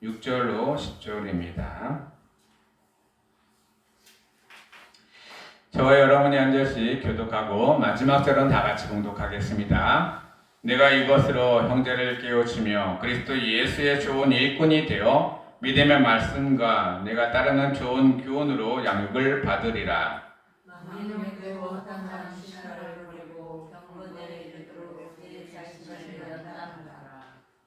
6절로 10절입니다. 저와 여러분이 한 절씩 교독하고 마지막 절은 다 같이 봉독하겠습니다. 내가 이것으로 형제를 깨우치며 그리스도 예수의 좋은 일꾼이 되어 믿음의 말씀과 내가 따르는 좋은 교훈으로 양육을 받으리라. 만민을 배워 어떤 사람 시사를 버리고 경건에 이르도록 내 자신을 연단하라.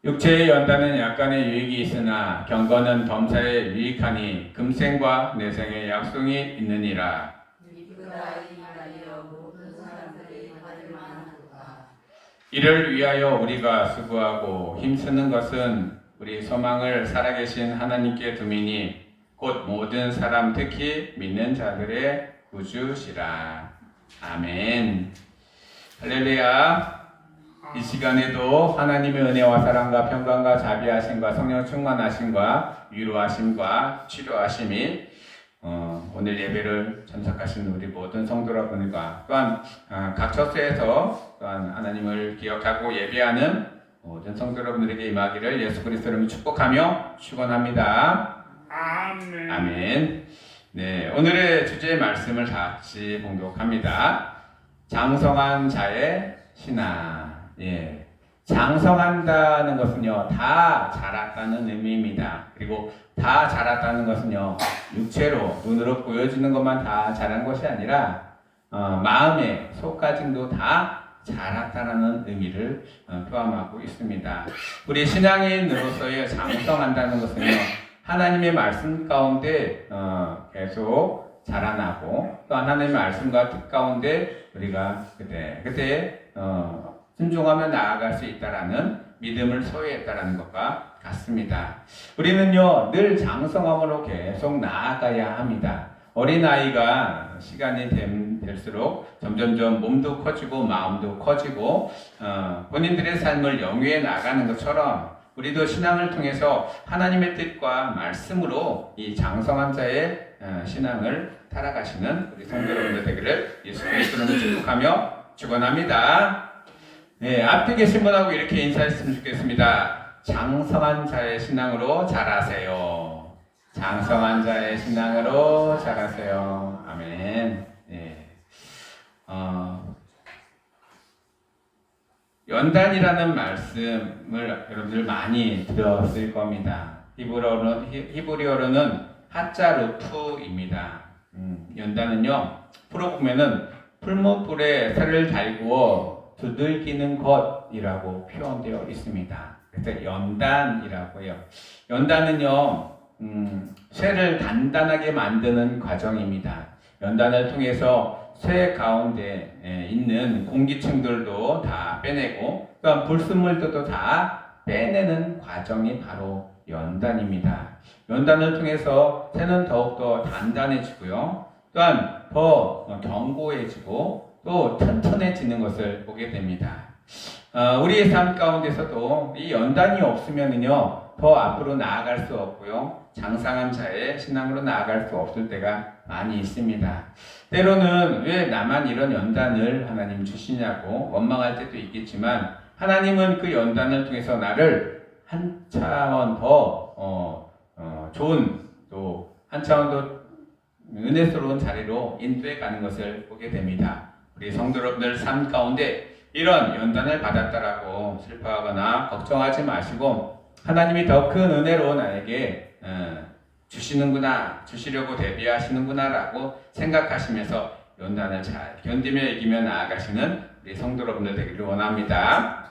육체의 연단은 약간의 유익이 있으나 경건은 범사에 유익하니 금생과 내생의 약속이 있느니라. 이쁘다 이하여 모든 사람들이 받을 만하도다. 이를 위하여 우리가 수고하고 힘쓰는 것은 우리 소망을 살아계신 하나님께 두미니 곧 모든 사람 특히 믿는 자들의 구주시라. 아멘. 할렐루야. 이 시간에도 하나님의 은혜와 사랑과 평강과 자비하심과 성령 충만하심과 위로하심과 치료하심이 오늘 예배를 참석하신 우리 모든 성도 여러분과 또한 각 처소에서 또한 하나님을 기억하고 예배하는 모든 성도 여러분들에게 임하기를 예수 그리스도로 축복하며 축원합니다. 아멘. 아멘. 네, 오늘의 주제의 말씀을 같이 봉독합니다. 장성한 자의 신앙. 예, 장성한다는 것은요, 다 자랐다는 의미입니다. 그리고 다 자랐다는 것은요, 육체로 눈으로 보여지는 것만 다 자란 것이 아니라 마음의 속가짐도 다 자랐다는 의미를 포함하고 있습니다. 우리 신앙인으로서의 장성한다는 것은요, 하나님의 말씀 가운데 계속 자라나고 또 하나님의 말씀과 뜻 가운데 우리가 그때 순종하며 나아갈 수 있다라는 믿음을 소유했다라는 것과 같습니다. 우리는요 늘 장성함으로 계속 나아가야 합니다. 어린아이가 시간이 될수록 점점점 몸도 커지고 마음도 커지고 본인들의 삶을 영위해 나가는 것처럼 우리도 신앙을 통해서 하나님의 뜻과 말씀으로 이 장성한 자의 신앙을 살아가시는 우리 성도 여러분들 되기를 예수 그리스도로 축복하며 축원합니다. 네, 앞에 계신 분하고 이렇게 인사했으면 좋겠습니다. 장성한 자의 신앙으로 자라세요. 장성한 자의 신앙으로 자라세요. 아멘. 네. 연단이라는 말씀을 여러분들 많이 들었을 겁니다. 히브리어로는 하짜루프입니다. 연단은요, 풀어 보면은 풀무불에 쇠를 달구어 두들기는 것이라고 표현되어 있습니다. 그래서 연단이라고 해요. 연단은요, 쇠를 단단하게 만드는 과정입니다. 연단을 통해서 쇠 가운데 있는 공기층들도 다 빼내고 또한 불순물들도 다 빼내는 과정이 바로 연단입니다. 연단을 통해서 쇠는 더욱더 단단해지고요. 또한 더 견고해지고 또 튼튼해지는 것을 보게 됩니다. 우리의 삶 가운데서도 이 연단이 없으면요 더 앞으로 나아갈 수 없고요, 장성한 자의 신앙으로 나아갈 수 없을 때가 많이 있습니다. 때로는 왜 나만 이런 연단을 하나님 주시냐고 원망할 때도 있겠지만, 하나님은 그 연단을 통해서 나를 한 차원 더 좋은, 또 한 차원 더 은혜스러운 자리로 인도해 가는 것을 보게 됩니다. 우리 성도 여러분들 삶 가운데 이런 연단을 받았다라고 슬퍼하거나 걱정하지 마시고, 하나님이 더 큰 은혜로 나에게 주시는구나, 주시려고 대비하시는구나 라고 생각하시면서 연단을 잘 견디며 이기며 나아가시는 우리 성도 여러분들 되기를 원합니다.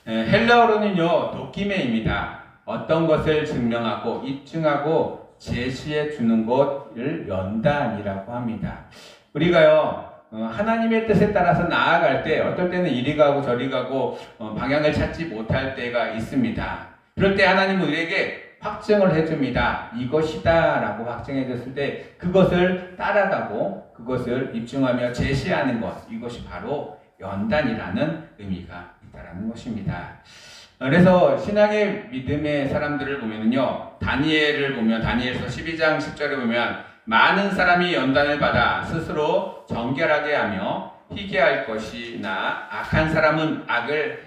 헬라어로는요 도키메입니다. 어떤 것을 증명하고 입증하고 제시해 주는 것을 연단이라고 합니다. 우리가요 하나님의 뜻에 따라서 나아갈 때 어떨 때는 이리 가고 저리 가고 방향을 찾지 못할 때가 있습니다. 그럴 때 하나님은 우리에게 확증을 해줍니다. 이것이다 라고 확증해 줬을 때 그것을 따라가고 그것을 입증하며 제시하는 것, 이것이 바로 연단이라는 의미가 있다는 것입니다. 그래서 신앙의 믿음의 사람들을 보면요, 다니엘을 보면 다니엘서 12장 10절에 보면 많은 사람이 연단을 받아 스스로 정결하게 하며 희귀할 것이나 악한 사람은 악을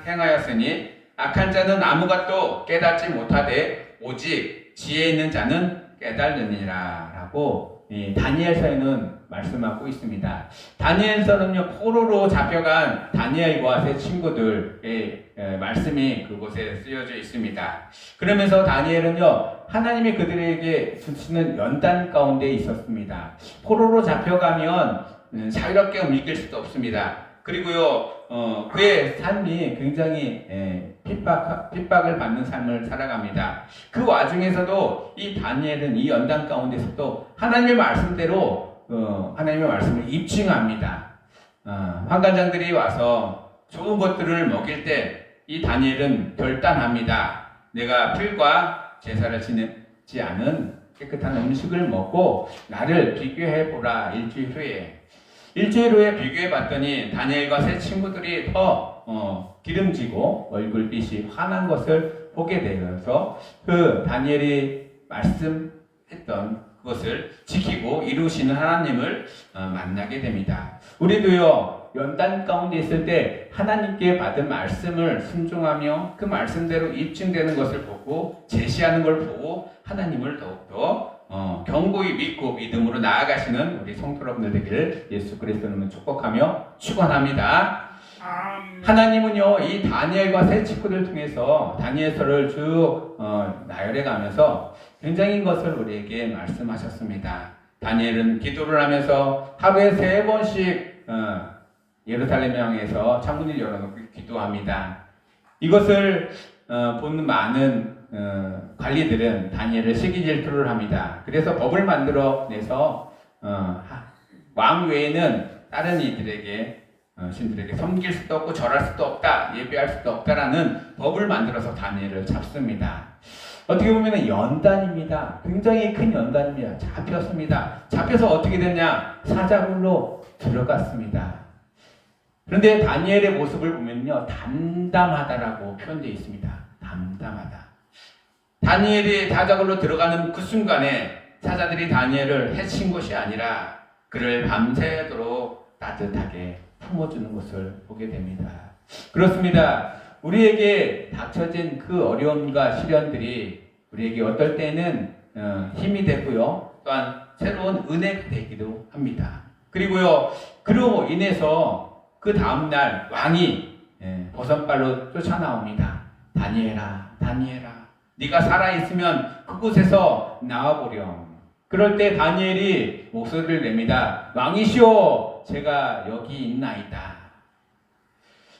행하였으니 악한 자는 아무것도 깨닫지 못하되 오직 지혜 있는 자는 깨달느니라 라고 이 다니엘서에는 말씀하고 있습니다. 다니엘서는요, 포로로 잡혀간 다니엘과 세 친구들의 말씀이 그곳에 쓰여져 있습니다. 그러면서 다니엘은요, 하나님이 그들에게 주시는 연단 가운데 있었습니다. 포로로 잡혀가면 자유롭게 움직일 수도 없습니다. 그리고요, 그의 삶이 굉장히 핍박을 받는 삶을 살아갑니다. 그 와중에서도 이 다니엘은 이 연단 가운데서도 하나님의 말씀대로 하나님의 말씀을 입증합니다. 환관장들이 와서 좋은 것들을 먹일 때 이 다니엘은 결단합니다. 내가 풀과 제사를 지내지 않은 깨끗한 음식을 먹고 나를 비교해 보라. 일주일 후에 비교해 봤더니 다니엘과 세 친구들이 더 기름지고 얼굴빛이 환한 것을 보게 되어서 그 다니엘이 말씀했던 그것을 지키고 이루시는 하나님을 만나게 됩니다. 우리도요, 연단 가운데 있을 때 하나님께 받은 말씀을 순종하며 그 말씀대로 입증되는 것을 보고 제시하는 걸 보고 하나님을 더욱더 견고히 믿고 믿음으로 나아가시는 우리 성도 여러분들 되기를 예수 그리스도는 축복하며 축원합니다. 하나님은요, 이 다니엘과 세 친구들 통해서 다니엘서를 쭉 나열해 가면서 굉장히 것을 우리에게 말씀하셨습니다. 다니엘은 기도를 하면서 하루에 3번씩 예루살렘 향해서 창문을 열어놓고 기도합니다. 이것을 보는 많은 관리들은 다니엘을 시기 질투를 합니다. 그래서 법을 만들어내서 왕 외에는 다른 이들에게 신들에게 섬길 수도 없고 절할 수도 없다, 예배할 수도 없다라는 법을 만들어서 다니엘을 잡습니다. 어떻게 보면 연단입니다. 굉장히 큰 연단입니다. 잡혔습니다. 잡혀서 어떻게 됐냐? 사자굴로 들어갔습니다. 그런데 다니엘의 모습을 보면요, 담담하다라고 표현되어 있습니다. 담담하다. 다니엘이 사자굴로 들어가는 그 순간에 사자들이 다니엘을 해친 것이 아니라 그를 밤새도록 따뜻하게 품어주는 것을 보게 됩니다. 그렇습니다. 우리에게 닥쳐진 그 어려움과 시련들이 우리에게 어떨 때는 힘이 되고요, 또한 새로운 은혜가 되기도 합니다. 그리고요, 그로 인해서 그 다음날 왕이 버선발로 쫓아나옵니다. 다니엘아, 다니엘아, 네가 살아있으면 그곳에서 나와보렴. 그럴 때 다니엘이 목소리를 냅니다. 왕이시오, 제가 여기 있나이다.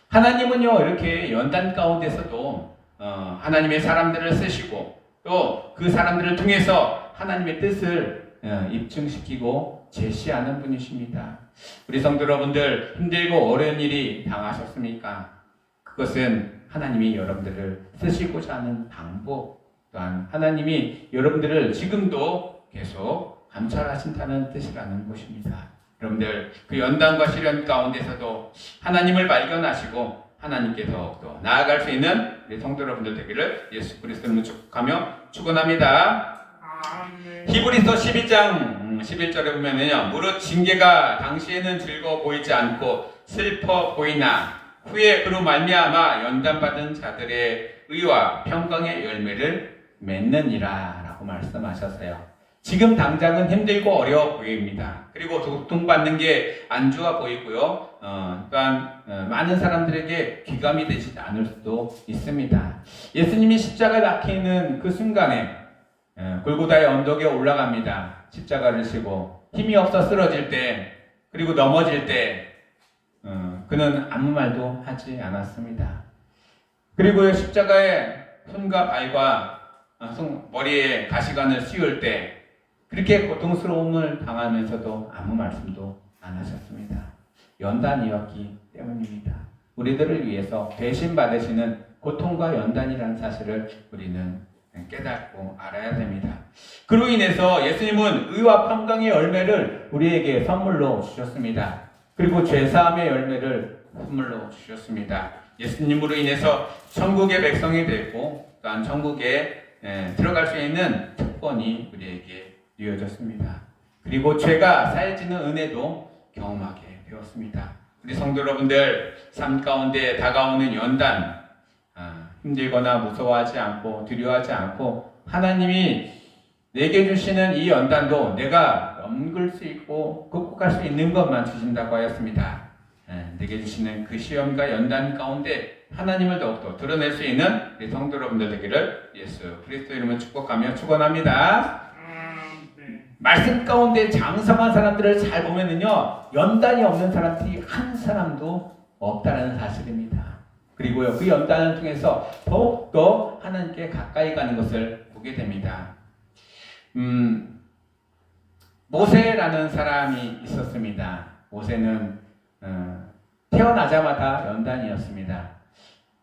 하나님은요, 이렇게 연단 가운데서도 하나님의 사람들을 쓰시고 또 그 사람들을 통해서 하나님의 뜻을 입증시키고 제시하는 분이십니다. 우리 성도 여러분들, 힘들고 어려운 일이 당하셨습니까? 그것은 하나님이 여러분들을 쓰시고자 하는 방법, 또한 하나님이 여러분들을 지금도 계속 감찰하신다는 뜻이라는 것입니다. 여러분들, 그 연단과 시련 가운데서도 하나님을 발견하시고 하나님께 더욱더 나아갈 수 있는 우리 성도 여러분들 되기를 예수 그리스도로 축복하며 축원합니다. 히브리서 12장 11절에 보면은요, 무릇 징계가 당시에는 즐거워 보이지 않고 슬퍼 보이나 후에 그로 말미암아 연단받은 자들의 의와 평강의 열매를 맺느니라 라고 말씀하셨어요. 지금 당장은 힘들고 어려워 보입니다. 그리고 고통받는 게 안 좋아 보이고요, 또한 많은 사람들에게 귀감이 되지 않을 수도 있습니다. 예수님이 십자가에 박히는 그 순간에 골고다의 언덕에 올라갑니다. 십자가를 지고 힘이 없어 쓰러질 때, 그리고 넘어질 때 그는 아무 말도 하지 않았습니다. 그리고 십자가에 손과 발과 머리에 가시관을 씌울 때 그렇게 고통스러움을 당하면서도 아무 말씀도 안 하셨습니다. 연단이었기 때문입니다. 우리들을 위해서 대신 받으시는 고통과 연단이라는 사실을 우리는 깨닫고 알아야 됩니다. 그로 인해서 예수님은 의와 평강의 열매를 우리에게 선물로 주셨습니다. 그리고 죄사함의 열매를 선물로 주셨습니다. 예수님으로 인해서 천국의 백성이 되고 또한 천국에 들어갈 수 있는 특권이 우리에게 이어졌습니다. 그리고 죄가 사해지는 은혜도 경험하게 되었습니다. 우리 성도 여러분들, 삶 가운데 다가오는 연단, 힘들거나 무서워하지 않고 두려워하지 않고 하나님이 내게 주시는 이 연단도 내가 넘길 수 있고 극복할 수 있는 것만 주신다고 하였습니다. 내게 주시는 그 시험과 연단 가운데 하나님을 더욱더 드러낼 수 있는 우리 성도 여러분들 되기를 예수 그리스도 이름으로 축복하며 축원합니다. 말씀 가운데 장성한 사람들을 잘 보면은요, 연단이 없는 사람들이 한 사람도 없다는 사실입니다. 그리고요, 그 연단을 통해서 더욱더 하나님께 가까이 가는 것을 보게 됩니다. 모세라는 사람이 있었습니다. 모세는 태어나자마자 연단이었습니다.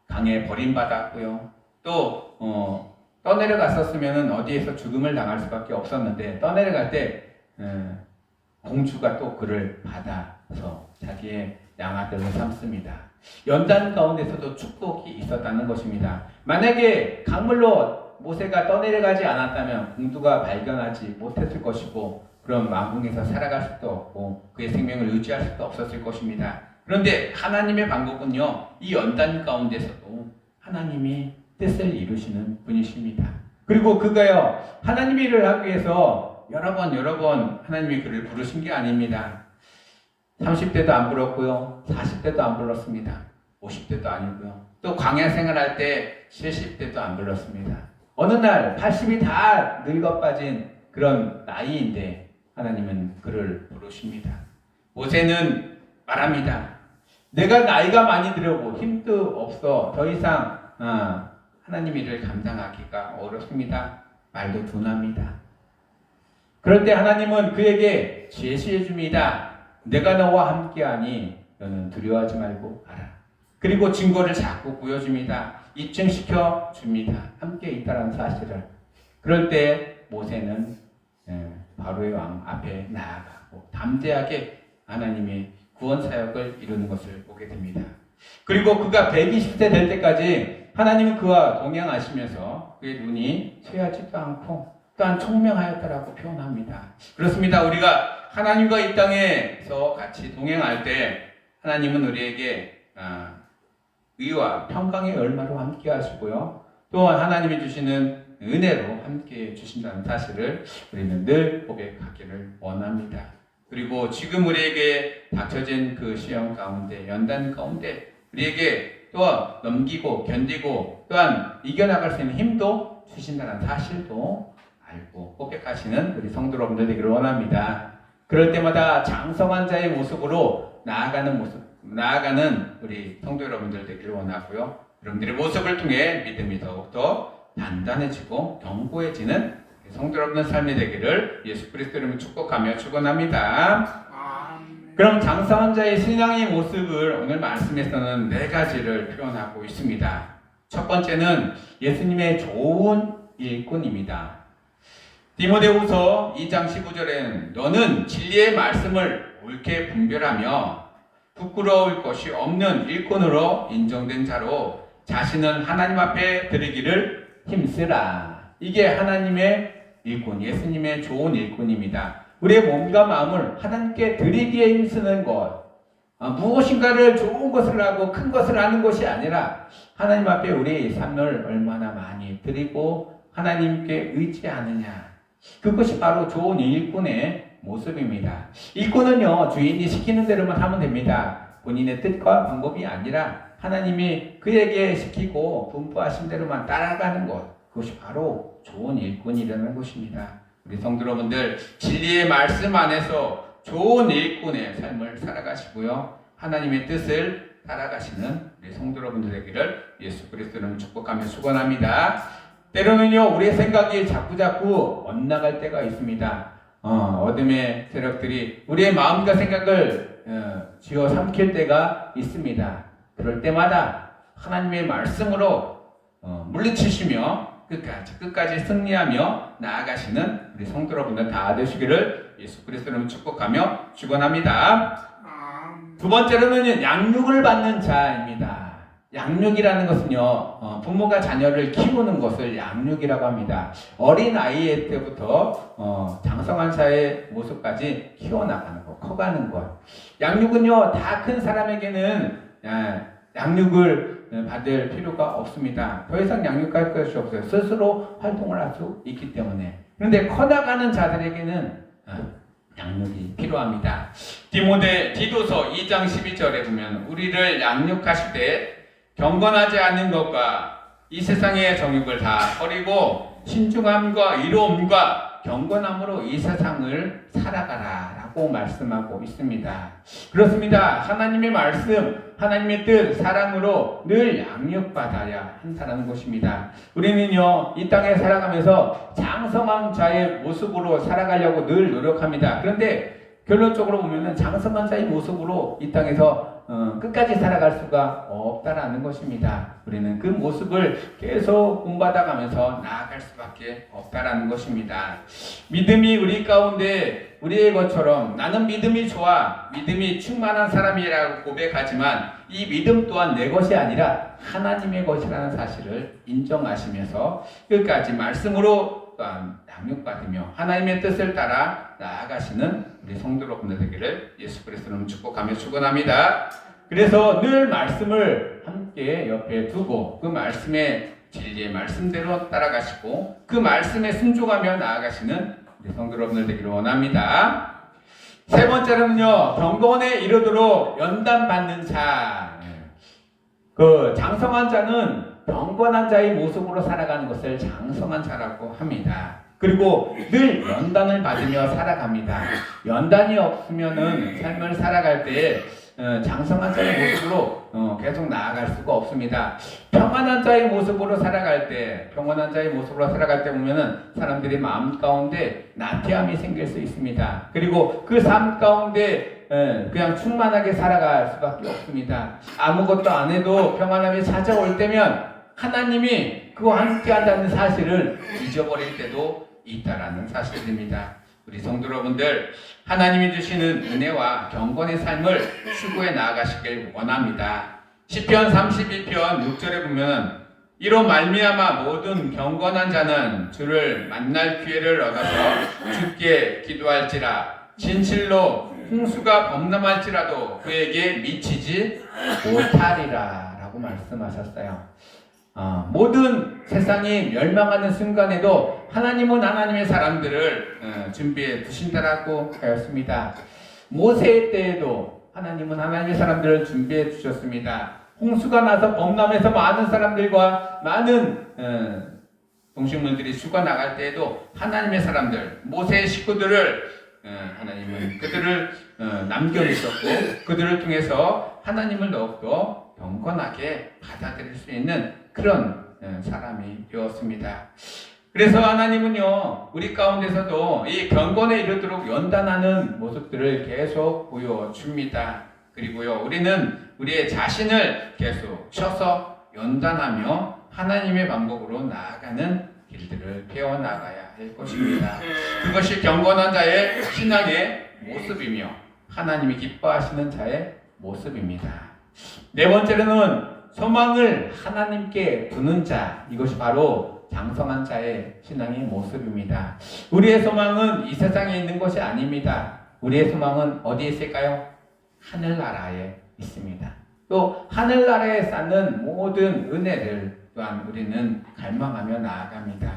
강에 버림받았고요. 또 떠내려갔었으면 어디에서 죽음을 당할 수밖에 없었는데 떠내려갈 때 공주가 또 그를 받아서 자기의 양아들로 삼습니다. 연단 가운데서도 축복이 있었다는 것입니다. 만약에 강물로 모세가 떠내려가지 않았다면 공주가 발견하지 못했을 것이고 그런 왕궁에서 살아갈 수도 없고 그의 생명을 유지할 수도 없었을 것입니다. 그런데 하나님의 방법은요, 이 연단 가운데서도 하나님이 뜻을 이루시는 분이십니다. 그리고 그가요, 하나님의 일을 하기 위해서 여러 번 하나님이 그를 부르신 게 아닙니다. 30대도 안 불렀고요, 40대도 안 불렀습니다. 50대도 아니고요, 또 광야 생활할 때 70대도 안 불렀습니다. 어느 날 80이 다 늙어 빠진 그런 나이인데 하나님은 그를 부르십니다. 모세는 말합니다. 내가 나이가 많이 들어고 힘도 없어 더 이상 하나님 일을 감당하기가 어렵습니다. 말도 둔합니다. 그럴 때 하나님은 그에게 제시해 줍니다. 내가 너와 함께하니 너는 두려워하지 말고 가라. 그리고 증거를 자꾸 보여줍니다. 입증시켜 줍니다. 함께 있다는 사실을. 그럴 때 모세는 바로의 왕 앞에 나아가고 담대하게 하나님의 구원 사역을 이루는 것을 보게 됩니다. 그리고 그가 120세 될 때까지 하나님은 그와 동행하시면서 그의 눈이 쇠하지도 않고 또한 총명하였다라고 표현합니다. 그렇습니다. 우리가 하나님과 이 땅에서 같이 동행할 때 하나님은 우리에게 의와 평강의 얼마로 함께 하시고요. 또한 하나님이 주시는 은혜로 함께 주신다는 사실을 우리는 늘 고백하기를 원합니다. 그리고 지금 우리에게 닥쳐진 그 시험 가운데, 연단 가운데 우리에게 또 넘기고 견디고 또한 이겨나갈 수 있는 힘도 주신다는 사실도 알고 고백하시는 우리 성도 여러분들 되기를 원합니다. 그럴 때마다 장성한 자의 모습으로 나아가는 우리 성도 여러분들 되기를 원하고요. 여러분들의 모습을 통해 믿음이 더욱더 단단해지고 견고해지는 성도 여러분의 삶이 되기를 예수 그리스도 이름으로 축복하며 축원합니다. 그럼 장성한 자의 신앙의 모습을 오늘 말씀에서는 4가지를 표현하고 있습니다. 첫 번째는 예수님의 좋은 일꾼입니다. 디모데후서 2장 15절에는 너는 진리의 말씀을 옳게 분별하며 부끄러울 것이 없는 일꾼으로 인정된 자로 자신을 하나님 앞에 드리기를 힘쓰라. 이게 하나님의 일꾼, 예수님의 좋은 일꾼입니다. 우리의 몸과 마음을 하나님께 드리기에 힘쓰는 것, 무엇인가를 좋은 것을 하고 큰 것을 하는 것이 아니라 하나님 앞에 우리의 삶을 얼마나 많이 드리고 하나님께 의지하느냐, 그것이 바로 좋은 일꾼의 모습입니다. 일꾼은요, 주인이 시키는 대로만 하면 됩니다. 본인의 뜻과 방법이 아니라 하나님이 그에게 시키고 분부하신 대로만 따라가는 것, 그것이 바로 좋은 일꾼이라는 것입니다. 우리 성도 여러분들, 진리의 말씀 안에서 좋은 일꾼의 삶을 살아가시고요, 하나님의 뜻을 따라가시는 우리 성도 여러분들 되기를 예수 그리스도는 축복하며 축원합니다. 때로는요, 우리의 생각이 자꾸자꾸 엇나갈 때가 있습니다. 어둠의 세력들이 우리의 마음과 생각을 쥐어 삼킬 때가 있습니다. 그럴 때마다 하나님의 말씀으로 물리치시며 끝까지 승리하며 나아가시는 우리 성도 여러분들 다 되시기를 예수 그리스도로 축복하며 축원합니다. 두 번째로는 양육을 받는 자입니다. 양육이라는 것은요, 부모가 자녀를 키우는 것을 양육이라고 합니다. 어린 아이 때부터 장성한 자의 모습까지 키워나가는 것, 커가는 것. 양육은요, 다 큰 사람에게는 양육을 받을 필요가 없습니다. 더 이상 양육할 것이 없어요. 스스로 활동을 할 수 있기 때문에. 그런데 커나가는 자들에게는 양육이 필요합니다. 디도서 2장 12절에 보면 우리를 양육하실 때 경건하지 않는 것과 이 세상의 정욕을 다 버리고 신중함과 이로움과 경건함으로 이 세상을 살아가라 라고 말씀하고 있습니다. 그렇습니다. 하나님의 말씀, 하나님의 뜻, 사랑으로 늘 양육받아야 한다는 것입니다. 우리는요, 이 땅에 살아가면서 장성한 자의 모습으로 살아가려고 늘 노력합니다. 그런데 결론적으로 보면은 장성한 자의 모습으로 이 땅에서 끝까지 살아갈 수가 없다라는 것입니다. 우리는 그 모습을 계속 본받아 가면서 나아갈 수밖에 없다라는 것입니다. 믿음이 우리 가운데 우리의 것처럼 나는 믿음이 좋아, 믿음이 충만한 사람이라고 고백하지만 이 믿음 또한 내 것이 아니라 하나님의 것이라는 사실을 인정하시면서 끝까지 말씀으로 또한 양육받으며 하나님의 뜻을 따라 나아가시는 우리 성도 여러분들 되기를 예수 그리스도로 축복하며 축원합니다. 그래서 늘 말씀을 함께 옆에 두고 그 말씀의 진리의 말씀대로 따라가시고 그 말씀에 순종하며 나아가시는 우리 성도 여러분들 되기를 원합니다. 세 번째는요, 경건에 이르도록 연단받는 자. 그 장성한 자는 경건한 자의 모습으로 살아가는 것을 장성한 자라고 합니다. 그리고 늘 연단을 받으며 살아갑니다. 연단이 없으면은 삶을 살아갈 때 장성한 자의 모습으로 계속 나아갈 수가 없습니다. 평안한 자의 모습으로 살아갈 때, 보면은 사람들이 마음 가운데 나태함이 생길 수 있습니다. 그리고 그 삶 가운데 그냥 충만하게 살아갈 수밖에 없습니다. 아무것도 안 해도 평안함이 찾아올 때면 하나님이 그와 함께 한다는 사실을 잊어버릴 때도 있다라는 사실입니다. 우리 성도 여러분들, 하나님이 주시는 은혜와 경건의 삶을 추구해 나아가시길 원합니다. 시편 32편 6절에 보면 이로 말미암아 모든 경건한 자는 주를 만날 기회를 얻어서 주께 기도할지라 진실로 홍수가 범람할지라도 그에게 미치지 못하리라 라고 말씀하셨어요. 모든 세상이 멸망하는 순간에도 하나님은 하나님의 사람들을 준비해 두신다라고 하였습니다. 모세의 때에도 하나님은 하나님의 사람들을 준비해 주셨습니다. 홍수가 나서 범람해서 많은 사람들과 많은 동식물들이 죽어나갈 때에도 하나님의 사람들, 모세의 식구들을 하나님은 그들을 남겨주셨고 그들을 통해서 하나님을 더욱더 경건하게 받아들일 수 있는 그런 사람이 되었습니다. 그래서 하나님은요, 우리 가운데서도 이 경건에 이르도록 연단하는 모습들을 계속 보여줍니다. 그리고요, 우리는 우리의 자신을 계속 쉬어서 연단하며 하나님의 방법으로 나아가는 길들을 배워나가야 할 것입니다. 그것이 경건한 자의 신앙의 모습이며 하나님이 기뻐하시는 자의 모습입니다. 네 번째로는 소망을 하나님께 두는 자, 이것이 바로 장성한 자의 신앙의 모습입니다. 우리의 소망은 이 세상에 있는 것이 아닙니다. 우리의 소망은 어디에 있을까요? 하늘나라에 있습니다. 또 하늘나라에 쌓는 모든 은혜를 또한 우리는 갈망하며 나아갑니다.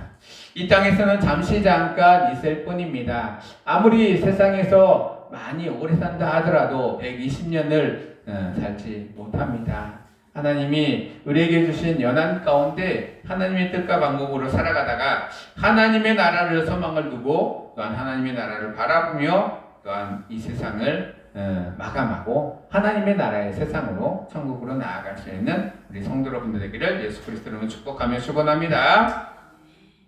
이 땅에서는 잠시 잠깐 있을 뿐입니다. 아무리 세상에서 많이 오래 산다 하더라도 120년을 살지 못합니다. 하나님이 우리에게 주신 연한 가운데 하나님의 뜻과 방법으로 살아가다가 하나님의 나라를 소망을 두고 또한 하나님의 나라를 바라보며 또한 이 세상을 마감하고 하나님의 나라의 세상으로 천국으로 나아갈 수 있는 우리 성도 여러분들 되기를 예수 그리스도로 축복하며 축원합니다.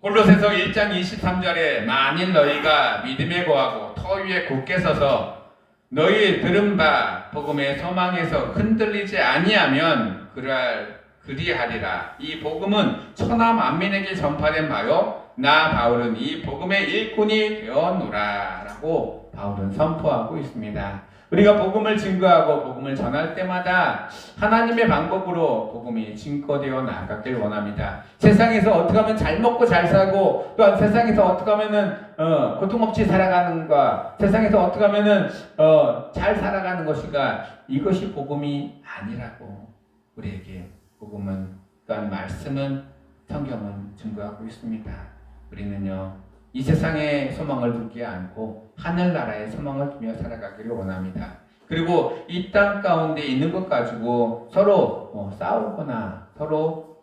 골로새서 1장 23절에 만일 너희가 믿음에 거하고 터 위에 굳게 서서 너희 들은 바 복음의 소망에서 흔들리지 아니하면 그리하리라. 이 복음은 천하 만민에게 전파된 바요 나 바울은 이 복음의 일꾼이 되었노라 라고 바울은 선포하고 있습니다. 우리가 복음을 증거하고 복음을 전할 때마다 하나님의 방법으로 복음이 증거되어 나가길 원합니다. 세상에서 어떻게 하면 잘 먹고 잘 살고 또한 세상에서 어떻게 하면은 고통 없이 살아가는가, 세상에서 어떻게 하면은 잘 살아가는 것인가, 이것이 복음이 아니라고 우리에게 복음은 또한 말씀은 성경은 증거하고 있습니다. 우리는요 이 세상의 소망을 두지 않고 하늘나라의 소망을 두며 살아가기를 원합니다. 그리고 이 땅 가운데 있는 것 가지고 서로 싸우거나 서로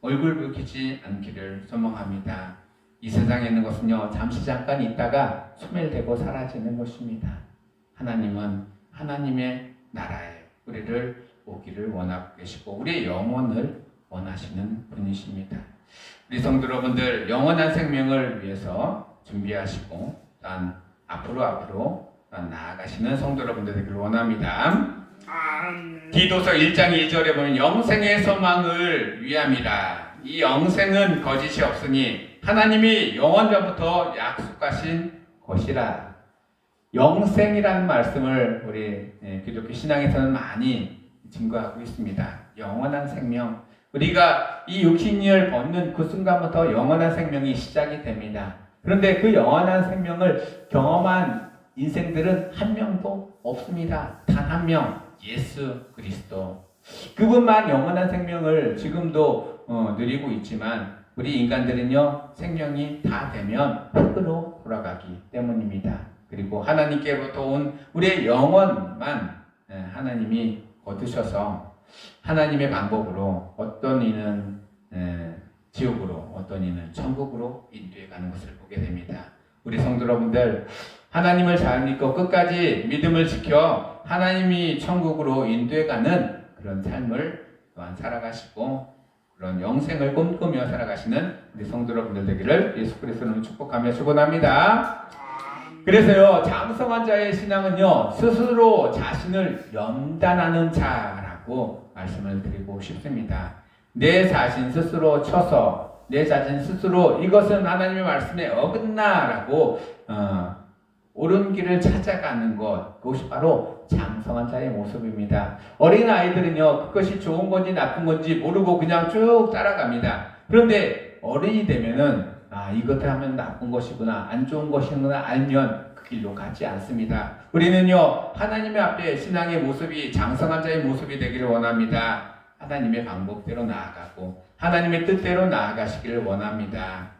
얼굴 붉히지 않기를 소망합니다. 이 세상에 있는 것은요 잠시 잠깐 있다가 소멸되고 사라지는 것입니다. 하나님은 하나님의 나라에 우리를 오기를 원하고 계시고 우리의 영혼을 원하시는 분이십니다. 우리 성도 여러분들 영원한 생명을 위해서 준비하시고 또한 앞으로 나아가시는 성도 여러분들 되기를 원합니다. 디도서 1장 2절에 보면 영생의 소망을 위함이라. 이 영생은 거짓이 없으니 하나님이 영원전부터 약속하신 것이라. 영생이라는 말씀을 우리 기독교 신앙에서는 많이 증거하고 있습니다. 영원한 생명. 우리가 이 육신을 벗는 그 순간부터 영원한 생명이 시작이 됩니다. 그런데 그 영원한 생명을 경험한 인생들은 한 명도 없습니다. 단 한 명, 예수 그리스도. 그분만 영원한 생명을 지금도 누리고 있지만 우리 인간들은요 생명이 다 되면 흙으로 돌아가기 때문입니다. 그리고 하나님께로부터 온 우리의 영혼만 하나님이 거두셔서 하나님의 방법으로 어떤 이는 지옥으로 어떤 이는 천국으로 인도해 가는 것을 보게 됩니다. 우리 성도 여러분들 하나님을 잘 믿고 끝까지 믿음을 지켜 하나님이 천국으로 인도해 가는 그런 삶을 또한 살아가시고 그런 영생을 꿈꾸며 살아가시는 우리 성도 여러분들 되기를 예수 그리스도로 축복하며 축원합니다. 그래서요 장성한 자의 신앙은요 스스로 자신을 연단하는 자라고 말씀을 드리고 싶습니다. 내 자신 스스로 쳐서 내 자신 스스로 이것은 하나님의 말씀에 어긋나라고 옳은 길을 찾아가는 것, 그것이 바로 장성한 자의 모습입니다. 어린 아이들은요 그것이 좋은 건지 나쁜 건지 모르고 그냥 쭉 따라갑니다. 그런데 어른이 되면은 이것을 하면 나쁜 것이구나 안 좋은 것이구나 알면 그 길로 가지 않습니다. 우리는요 하나님의 앞에 신앙의 모습이 장성한 자의 모습이 되기를 원합니다. 하나님의 방법대로 나아가고 하나님의 뜻대로 나아가시기를 원합니다.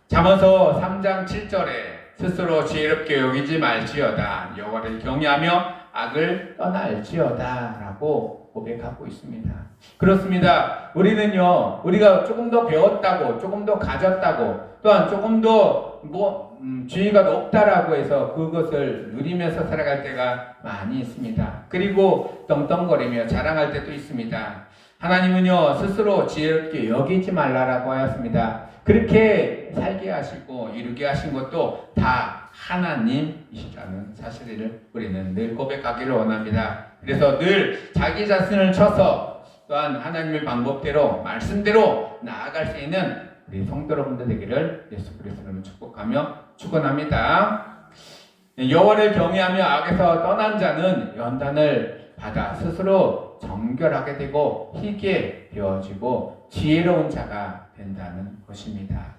잠언서 3장 7절에 스스로 지혜롭게 여기지 말지어다 여호와를 경외하며 악을 떠날지어다 라고 고백하고 있습니다. 그렇습니다. 우리는요 우리가 조금 더 배웠다고 조금 더 가졌다고 또한 조금 더 지위가 높다라고 해서 그것을 누리면서 살아갈 때가 많이 있습니다. 그리고 떵떵거리며 자랑할 때도 있습니다. 하나님은요 스스로 지혜롭게 여기지 말라라고 하였습니다. 그렇게 살게 하시고 이루게 하신 것도 다 하나님이시라는 사실을 우리는 늘 고백하기를 원합니다. 그래서 늘 자기 자신을 쳐서 또한 하나님의 방법대로 말씀대로 나아갈 수 있는 우리 성도 여러분들 되기를 예수 그리스도로 축복하며 축원합니다. 여호와를 경외하며 악에서 떠난 자는 연단을 받아 스스로 정결하게 되고 희게 되어지고 지혜로운 자가 된다는 것입니다.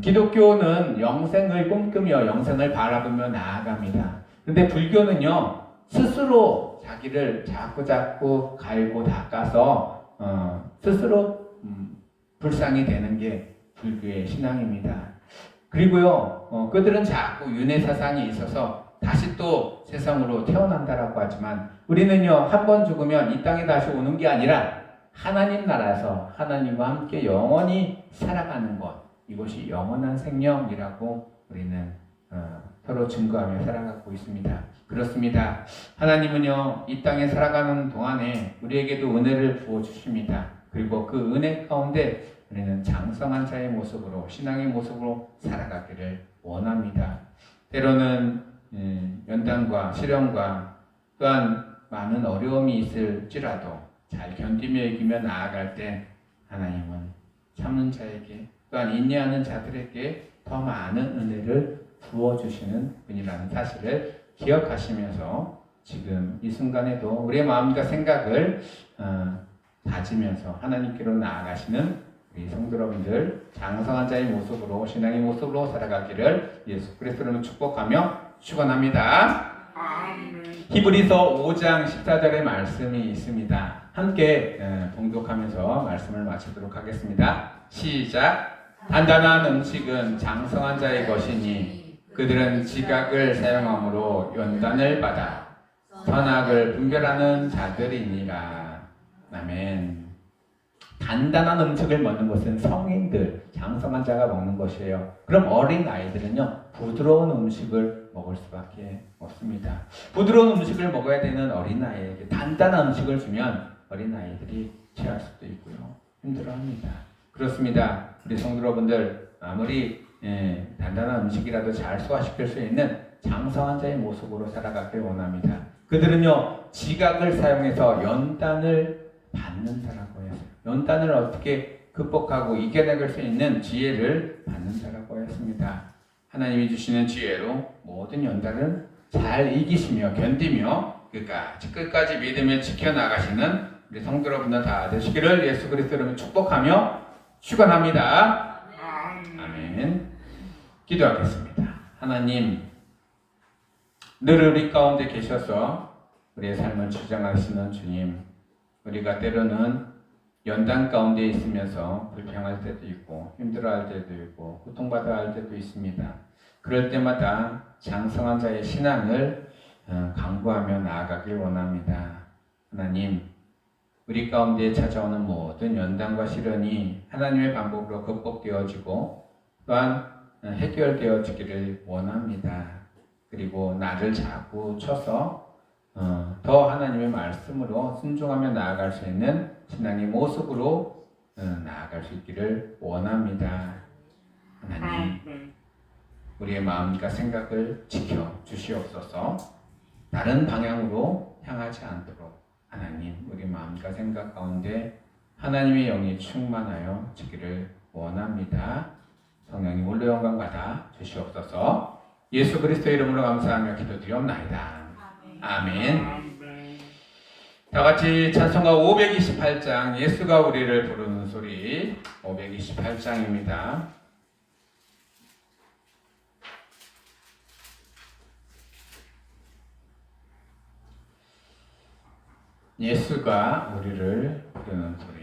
기독교는 영생을 꿈꾸며 영생을 바라보며 나아갑니다. 그런데 불교는요 스스로 자기를 자꾸 갈고 닦아서 스스로 불상이 되는 게 불교의 신앙입니다. 그리고요 그들은 자꾸 윤회 사상이 있어서 다시 또 세상으로 태어난다라고 하지만 우리는요 한 번 죽으면 이 땅에 다시 오는 게 아니라 하나님 나라에서 하나님과 함께 영원히 살아가는 것, 이것이 영원한 생명이라고 우리는 서로 증거하며 살아가고 있습니다. 그렇습니다. 하나님은요 이 땅에 살아가는 동안에 우리에게도 은혜를 부어주십니다. 그리고 그 은혜 가운데 우리는 장성한 자의 모습으로 신앙의 모습으로 살아가기를 원합니다. 때로는 연단과 시련과 또한 많은 어려움이 있을지라도 잘 견디며 이기며 나아갈 때 하나님은 참는 자에게 또한 인내하는 자들에게 더 많은 은혜를 부어주시는 분이라는 사실을 기억하시면서 지금 이 순간에도 우리의 마음과 생각을 다지면서 하나님께로 나아가시는 우리 성도 여러분들 장성한 자의 모습으로 신앙의 모습으로 살아가기를 예수 그리스도로 축복하며 축원합니다. 아멘. 히브리서 5장 14절의 말씀이 있습니다. 함께 봉독하면서 말씀을 마치도록 하겠습니다. 시작. 단단한 음식은 장성한 자의 것이니 그들은 지각을 사용함으로 연단을 받아 선악을 분별하는 자들이니라. 아멘. 단단한 음식을 먹는 것은 성인들, 장성한 자가 먹는 것이에요. 그럼 어린 아이들은요, 부드러운 음식을 먹을 수밖에 없습니다. 부드러운 음식을 먹어야 되는 어린 아이에게 단단한 음식을 주면 어린 아이들이 취할 수도 있고요, 힘들어합니다. 그렇습니다. 우리 성도 여러분들, 아무리 단단한 음식이라도 잘 소화시킬 수 있는 장성한 자의 모습으로 살아가길 원합니다. 그들은요, 지각을 사용해서 연단을 받는 자라고 했어요. 연단을 어떻게 극복하고 이겨내갈 수 있는 지혜를 받는 자라고 했습니다. 하나님이 주시는 지혜로 모든 연단을 잘 이기시며 견디며 끝까지 믿음을 지켜나가시는 우리 성도 여러분들 다 되시기를 예수 그리스도 이름으로 축복하며 축원합니다. 아멘. 기도하겠습니다. 하나님, 늘 우리 가운데 계셔서 우리의 삶을 주장하시는 주님, 우리가 때로는 연단 가운데 있으면서 불평할 때도 있고 힘들어할 때도 있고 고통받아 할 때도 있습니다. 그럴 때마다 장성한 자의 신앙을 강구하며 나아가길 원합니다. 하나님, 우리 가운데 찾아오는 모든 연단과 시련이 하나님의 방법으로 극복되어지고 또한 해결되어지기를 원합니다. 그리고 나를 자꾸 쳐서 더 하나님의 말씀으로 순종하며 나아갈 수 있는 신앙의 모습으로 나아갈 수 있기를 원합니다. 하나님, 우리의 마음과 생각을 지켜 주시옵소서. 다른 방향으로 향하지 않도록 하나님, 우리 마음과 생각 가운데 하나님의 영이 충만하여 지기를 원합니다. 성령님 홀로 영광 받아 주시옵소서. 예수 그리스도의 이름으로 감사하며 기도드리옵나이다. 아멘. 다 같이 찬송가 528장 예수가 우리를 부르는 소리 528장입니다. 예수가 우리를 부르는 소리.